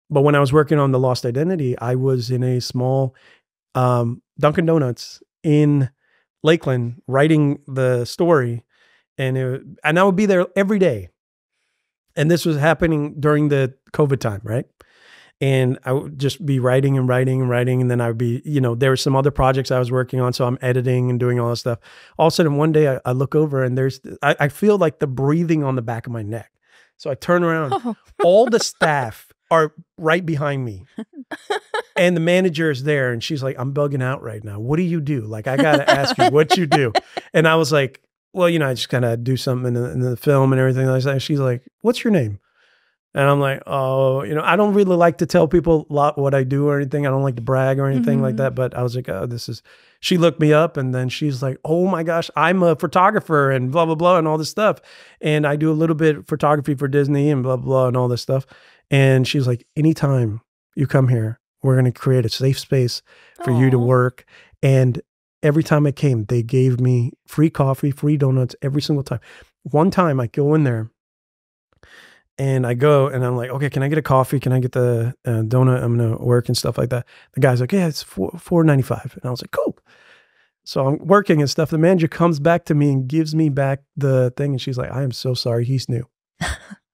[SPEAKER 3] But when I was working on The Lost Identity, I was in a small Dunkin' Donuts in Lakeland writing the story, and I would be there every day. And this was happening during the COVID time, right? And I would just be writing and writing and writing. And then I would be, you know, there were some other projects I was working on. So I'm editing and doing all this stuff. All of a sudden, one day I look over and I feel like the breathing on the back of my neck. So I turn around. All the staff are right behind me. And the manager is there. And she's like, I'm bugging out right now. What do you do? Like, I got to ask you what you do. And I was like, well, you know, I just kind of do something in the film and everything like that. She's like, what's your name? And I'm like, oh, you know, I don't really like to tell people a lot what I do or anything. I don't like to brag or anything like that. But I was like, oh, she looked me up, and then she's like, oh my gosh, I'm a photographer and blah, blah, blah, and all this stuff. And I do a little bit of photography for Disney and blah, blah, blah, and all this stuff. And she's like, anytime you come here, we're going to create a safe space for you to work. And every time I came, they gave me free coffee, free donuts every single time. One time I go in there, and I go and I'm like, okay, can I get a coffee? Can I get the donut? I'm going to work and stuff like that. The guy's like, yeah, it's $4.95. And I was like, cool. So I'm working and stuff. The manager comes back to me and gives me back the thing. And she's like, I am so sorry. He's new.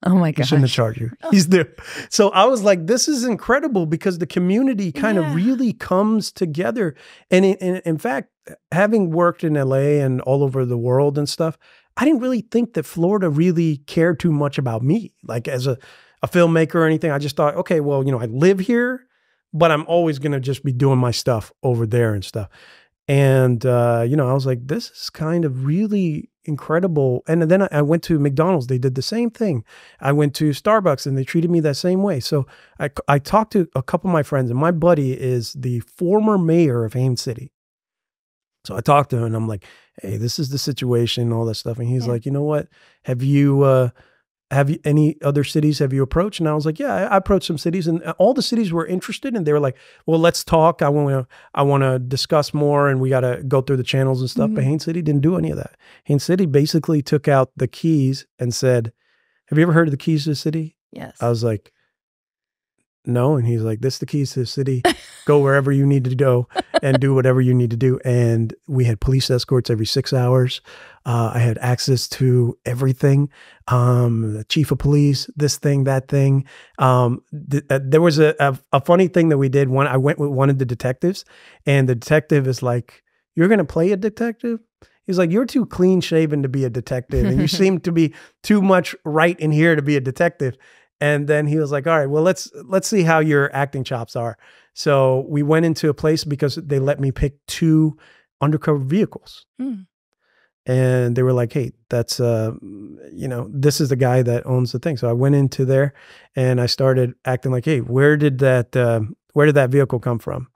[SPEAKER 1] Oh my gosh.
[SPEAKER 3] He shouldn't have charged you. He's new. So I was like, this is incredible, because the community kind of really comes together. And in fact, having worked in LA and all over the world and stuff, I didn't really think that Florida really cared too much about me, like as a filmmaker or anything. I just thought, okay, well, you know, I live here, but I'm always going to just be doing my stuff over there and stuff. And, you know, I was like, this is kind of really incredible. And then I went to McDonald's. They did the same thing. I went to Starbucks and they treated me that same way. So I talked to a couple of my friends, and my buddy is the former mayor of Haines City. So I talked to him and I'm like, hey, this is the situation, all that stuff. And he's like, you know what? Have you any other cities have you approached? And I was like, yeah, I approached some cities, and all the cities were interested, and they were like, well, let's talk. I want to discuss more, and we got to go through the channels and stuff. But Haines City didn't do any of that. Haines City basically took out the keys and said, have you ever heard of the keys to the city?
[SPEAKER 2] Yes.
[SPEAKER 3] I was like, no. And he's like, this is the keys to the city. Go wherever you need to go and do whatever you need to do. And we had police escorts every 6 hours. I had access to everything. The chief of police, this thing, that thing. There was a funny thing that we did. I went with one of the detectives, and the detective is like, you're going to play a detective? He's like, you're too clean shaven to be a detective. And you seem to be too much right in here to be a detective. And then he was like, all right, well, let's see how your acting chops are. So we went into a place because they let me pick 2 undercover vehicles. And they were like, hey, that's, this is the guy that owns the thing. So I went into there and I started acting like, hey, where did that vehicle come from?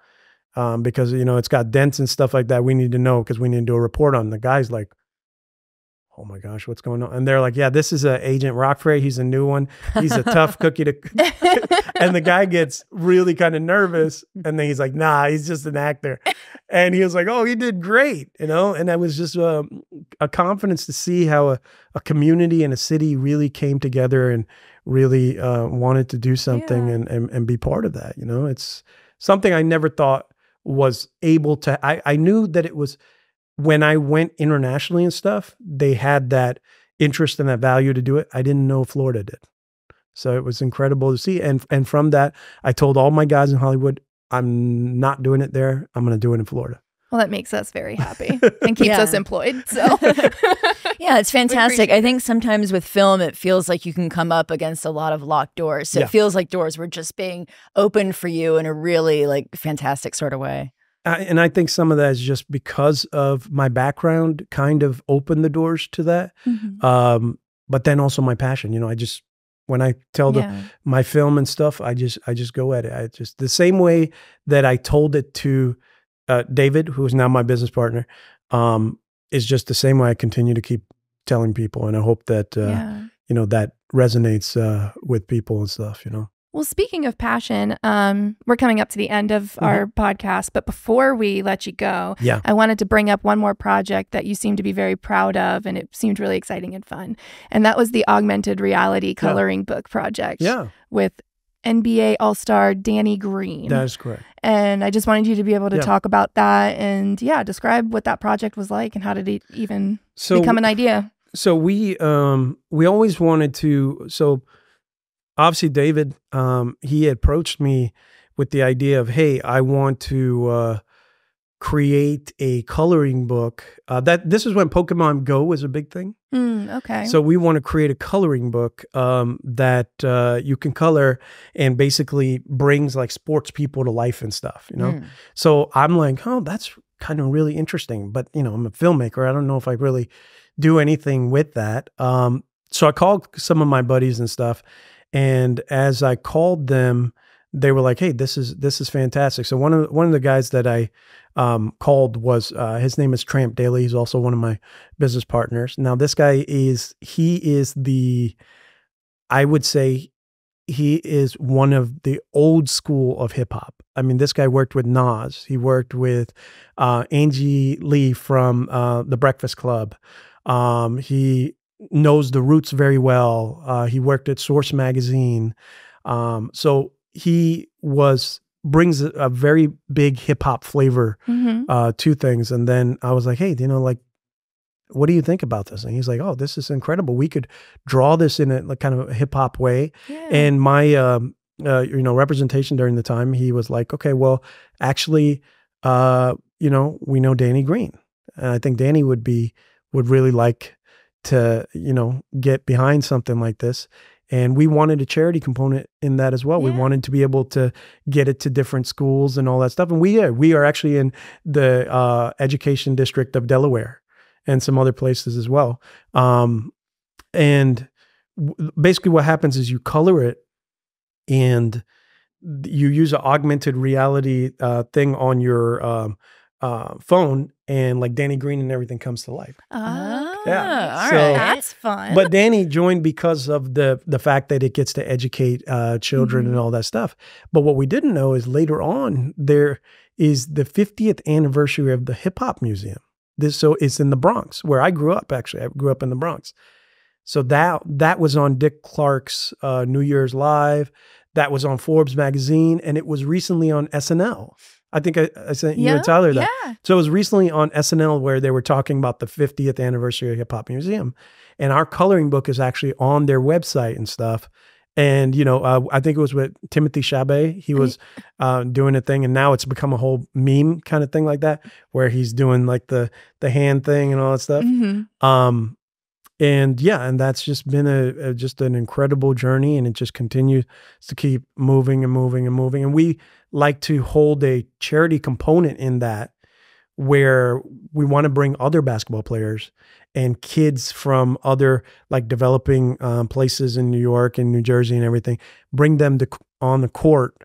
[SPEAKER 3] Because, it's got dents and stuff like that. We need to know because we need to do a report on. The guy's like, oh my gosh, what's going on? And they're like, yeah, this is Agent Rockferry. He's a new one. He's a tough cookie to, and the guy gets really kind of nervous. And then he's like, nah, he's just an actor. And he was like, oh, he did great. And that was just a confidence to see how a community and a city really came together and really wanted to do something and be part of that. It's something I never thought was able to, I knew that it was, when I went internationally and stuff, they had that interest and that value to do it. I didn't know Florida did. So it was incredible to see. And from that, I told all my guys in Hollywood, I'm not doing it there. I'm going to do it in Florida.
[SPEAKER 2] Well, that makes us very happy and keeps us employed. So
[SPEAKER 1] yeah, it's fantastic. I think sometimes with film, it feels like you can come up against a lot of locked doors. So it feels like doors were just being opened for you in a really fantastic sort of way.
[SPEAKER 3] And I think some of that is just because of my background kind of opened the doors to that. But then also my passion, when I tell my film and stuff, I just go at it. I just, the same way that I told it to David, who is now my business partner, is just the same way I continue to keep telling people. And I hope that, that resonates with people and stuff,
[SPEAKER 2] Well, speaking of passion, we're coming up to the end of our podcast, but before we let you go, I wanted to bring up one more project that you seem to be very proud of, and it seemed really exciting and fun. And that was the augmented reality coloring book project with NBA All-Star Danny Green.
[SPEAKER 3] That is correct.
[SPEAKER 2] And I just wanted you to be able to talk about that and describe what that project was like and how did it even become an idea?
[SPEAKER 3] So we always wanted to, obviously, David, he approached me with the idea of, hey, I want to create a coloring book. This is when Pokemon Go was a big thing.
[SPEAKER 2] Okay.
[SPEAKER 3] So we want to create a coloring book that you can color and basically brings sports people to life and stuff, So I'm like, oh, that's kind of really interesting. But, I'm a filmmaker. I don't know if I really do anything with that. So I called some of my buddies and stuff. And as I called them, they were like, "Hey, this is fantastic." So one of the guys that I called was his name is Tramp Daly. He's also one of my business partners. Now, this guy I would say he is one of the old school of hip hop. I mean, this guy worked with Nas. He worked with Angie Lee from The Breakfast Club. He knows the roots very well. He worked at Source Magazine. So he brings a very big hip hop flavor to things. And then I was like, hey, what do you think about this? And he's like, oh, this is incredible. We could draw this in a kind of a hip hop way. Yeah. And my, representation during the time, he was like, okay, well, actually, we know Danny Green. And I think Danny would really like to, get behind something like this. And we wanted a charity component in that as well. Yeah. We wanted to be able to get it to different schools and all that stuff. And we are actually in the education district of Delaware and some other places as well. And basically what happens is you color it and you use an augmented reality thing on your phone, and like Danny Green and everything comes to life.
[SPEAKER 2] Oh,
[SPEAKER 3] Yeah.
[SPEAKER 1] all
[SPEAKER 3] So-
[SPEAKER 1] right.
[SPEAKER 2] that's fun.
[SPEAKER 3] But Danny joined because of the fact that it gets to educate children and all that stuff. But what we didn't know is later on there is the 50th anniversary of the Hip Hop Museum. So it's in the Bronx, where I grew up. Actually, I grew up in the Bronx. So that was on Dick Clark's New Year's Live. That was on Forbes magazine, and it was recently on SNL. I think I sent you and Tyler that.
[SPEAKER 2] Yeah.
[SPEAKER 3] So it was recently on SNL where they were talking about the 50th anniversary of Hip Hop Museum. And our coloring book is actually on their website and stuff. And, I think it was with Timothy Chalamet. He was doing a thing, and now it's become a whole meme kind of thing like that, where he's doing like the hand thing and all that stuff. And that's just been just an incredible journey, and it just continues to keep moving and moving and moving. And we like to hold a charity component in that, where we want to bring other basketball players and kids from other like developing places in New York and New Jersey and everything, bring them on the court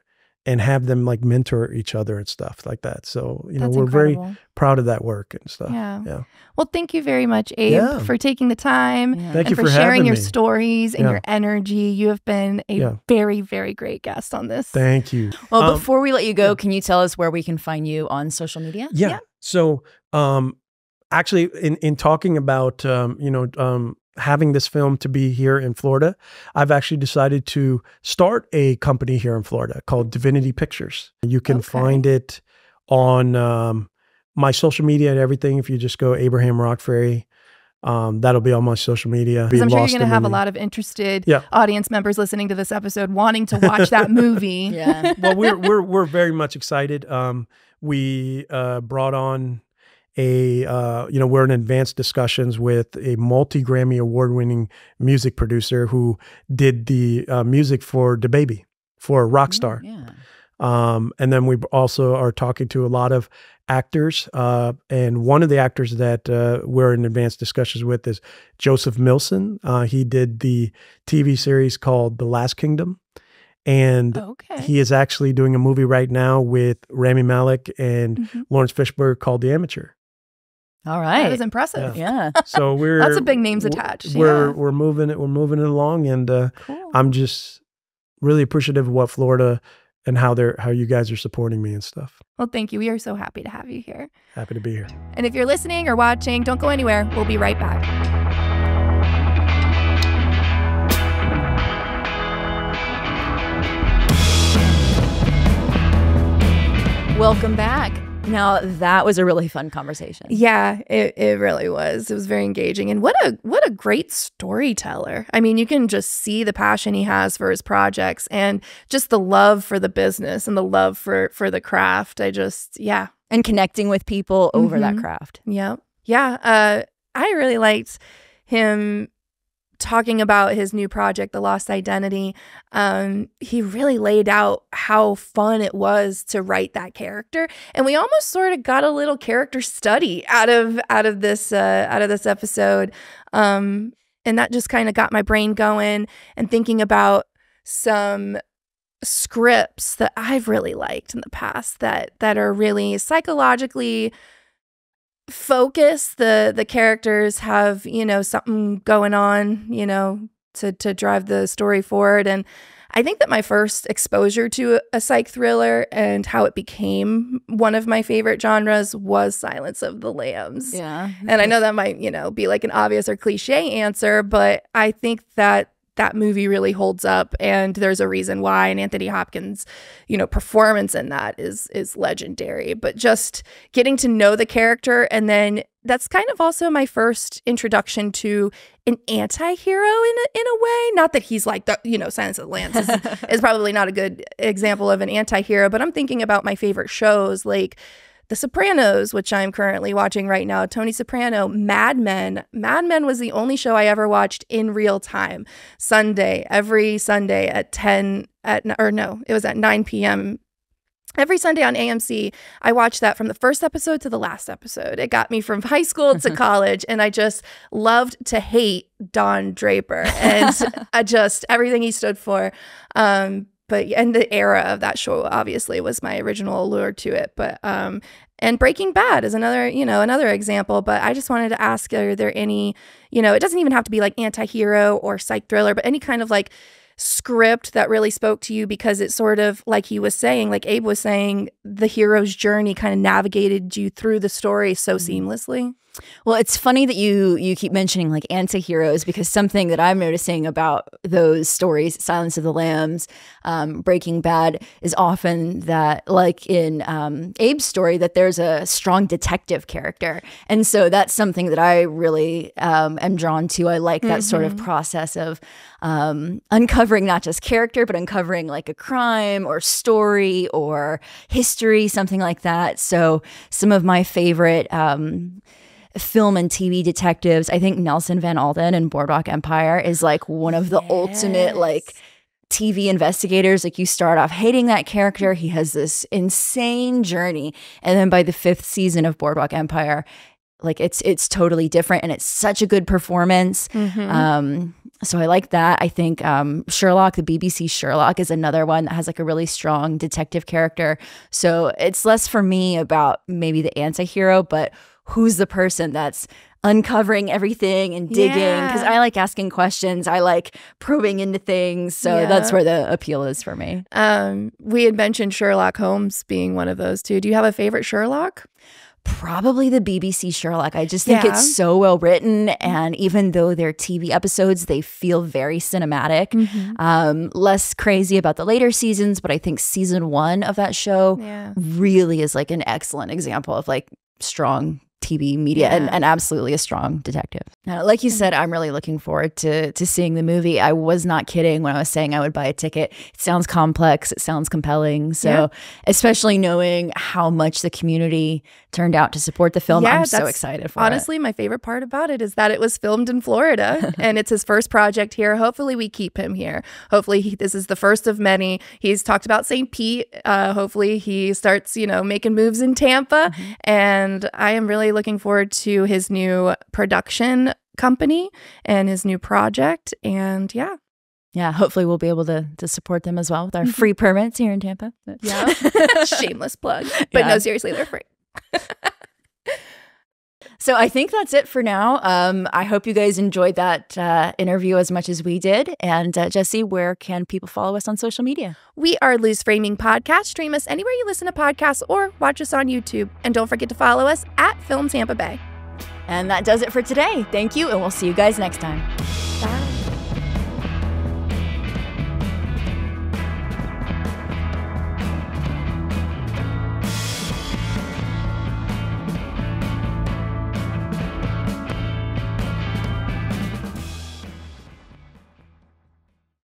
[SPEAKER 3] and have them like mentor each other and stuff like that. So,
[SPEAKER 2] That's
[SPEAKER 3] we're
[SPEAKER 2] incredible.
[SPEAKER 3] very proud of that work and stuff.
[SPEAKER 2] Yeah. Well, thank you very much, Abe,
[SPEAKER 3] Yeah.
[SPEAKER 2] for taking the time
[SPEAKER 3] Thank
[SPEAKER 2] and
[SPEAKER 3] you
[SPEAKER 2] for
[SPEAKER 3] for
[SPEAKER 2] sharing
[SPEAKER 3] having
[SPEAKER 2] your
[SPEAKER 3] me.
[SPEAKER 2] stories and
[SPEAKER 3] Yeah.
[SPEAKER 2] your energy. You have been a very, very great guest on this.
[SPEAKER 3] Thank you.
[SPEAKER 1] Well, before we let you go, can you tell us where we can find you on social media?
[SPEAKER 3] Yeah. So, actually, in talking about, having this film to be here in Florida, I've actually decided to start a company here in Florida called Divinity Pictures. You can find it on my social media and everything. If you just go Abraham Rockferry, that'll be on my social media.
[SPEAKER 2] Because I'm sure you're going to have a lot of interested audience members listening to this episode wanting to watch that movie.
[SPEAKER 1] Yeah.
[SPEAKER 3] Well, we're very much excited. We brought on we're in advanced discussions with a multi-Grammy award-winning music producer who did the music for DaBaby, for Rockstar.
[SPEAKER 1] Yeah.
[SPEAKER 3] And then we also are talking to a lot of actors. And one of the actors that we're in advanced discussions with is Joseph Milson. He did the TV series called The Last Kingdom. And he is actually doing a movie right now with Rami Malek and Lawrence Fishburne called The Amateur.
[SPEAKER 1] All right.
[SPEAKER 2] That is impressive.
[SPEAKER 1] Yeah.
[SPEAKER 3] So we're
[SPEAKER 2] lots of big names attached.
[SPEAKER 3] We're moving it along, and
[SPEAKER 2] Cool.
[SPEAKER 3] I'm just really appreciative of what Florida and how you guys are supporting me and stuff.
[SPEAKER 2] Well, thank you. We are so happy to have you here.
[SPEAKER 3] Happy to be here.
[SPEAKER 2] And if you're listening or watching, don't go anywhere. We'll be right back.
[SPEAKER 1] Welcome back. Now, that was a really fun conversation.
[SPEAKER 2] Yeah, it really was. It was very engaging. And what a great storyteller. I mean, you can just see the passion he has for his projects and just the love for the business and the love for the craft.
[SPEAKER 1] And connecting with people over that craft.
[SPEAKER 2] Yeah. Yeah. I really liked him talking about his new project, The Lost Identity. He really laid out how fun it was to write that character, and we almost sort of got a little character study out of this episode, and that just kind of got my brain going and thinking about some scripts that I've really liked in the past that are really psychologically focus. The characters have, something going on, to drive the story forward. And I think that my first exposure to a psych thriller and how it became one of my favorite genres was Silence of the Lambs.
[SPEAKER 1] Yeah.
[SPEAKER 2] And I know that might, be like an obvious or cliche answer, but I think that movie really holds up, and there's a reason why. And Anthony Hopkins, performance in that is legendary. But just getting to know the character, and then that's kind of also my first introduction to an anti-hero in a way. Not that he's like the, Silence of the Lambs is probably not a good example of an anti-hero, but I'm thinking about my favorite shows like The Sopranos, which I'm currently watching right now, Tony Soprano, Mad Men. Mad Men was the only show I ever watched in real time. Every Sunday at 9 p.m. Every Sunday on AMC, I watched that from the first episode to the last episode. It got me from high school to college, and I just loved to hate Don Draper and everything he stood for. and the era of that show obviously was my original allure to it. But and Breaking Bad is another example. But I just wanted to ask, are there any, it doesn't even have to be like anti-hero or psych thriller, but any kind of like script that really spoke to you because it sort of, like he was saying, like Abe was saying, the hero's journey kind of navigated you through the story so seamlessly?
[SPEAKER 1] Well, it's funny that you keep mentioning like anti-heroes, because something that I'm noticing about those stories, Silence of the Lambs, Breaking Bad, is often that, like in Abe's story, that there's a strong detective character. And so that's something that I really am drawn to. I like that sort of process of uncovering not just character, but uncovering like a crime or story or history, something like that. So some of my favorite film and TV detectives, I think Nelson Van Alden in Boardwalk Empire is like one of the ultimate like TV investigators. Like you start off hating that character. He has this insane journey. And then by the 5th season of Boardwalk Empire, like it's totally different, and it's such a good performance. So I like that. I think Sherlock, the BBC Sherlock, is another one that has like a really strong detective character. So it's less for me about maybe the anti-hero, but who's the person that's uncovering everything and digging, because I like asking questions. I like probing into things. So that's where the appeal is for me.
[SPEAKER 2] We had mentioned Sherlock Holmes being one of those too. Do you have a favorite Sherlock?
[SPEAKER 1] Probably the BBC Sherlock. I just think it's so well written, and even though they're TV episodes, they feel very cinematic. Less crazy about the later seasons, but I think season 1 of that show really is like an excellent example of like strong TV media and absolutely a strong detective. Now, like you said, I'm really looking forward to seeing the movie. I was not kidding when I was saying I would buy a ticket. It sounds complex. It sounds compelling. So especially knowing how much the community turned out to support the film, I'm so excited for it.
[SPEAKER 2] Honestly, my favorite part about it is that it was filmed in Florida and it's his first project here. Hopefully we keep him here. Hopefully this is the first of many. He's talked about St. Pete. Hopefully he starts, making moves in Tampa. And I am really looking forward to his new production company and his new project. And
[SPEAKER 1] yeah, hopefully we'll be able to support them as well with our free permits here in Tampa.
[SPEAKER 2] Yeah. Shameless plug. But no, seriously, they're free.
[SPEAKER 1] So I think that's it for now. I hope you guys enjoyed that interview as much as we did. And Jesse, where can people follow us on social media?
[SPEAKER 2] We are Loose Framing Podcast. Stream us anywhere you listen to podcasts or watch us on YouTube. And don't forget to follow us at Film Tampa Bay.
[SPEAKER 1] And that does it for today. Thank you, and we'll see you guys next time.
[SPEAKER 2] Bye.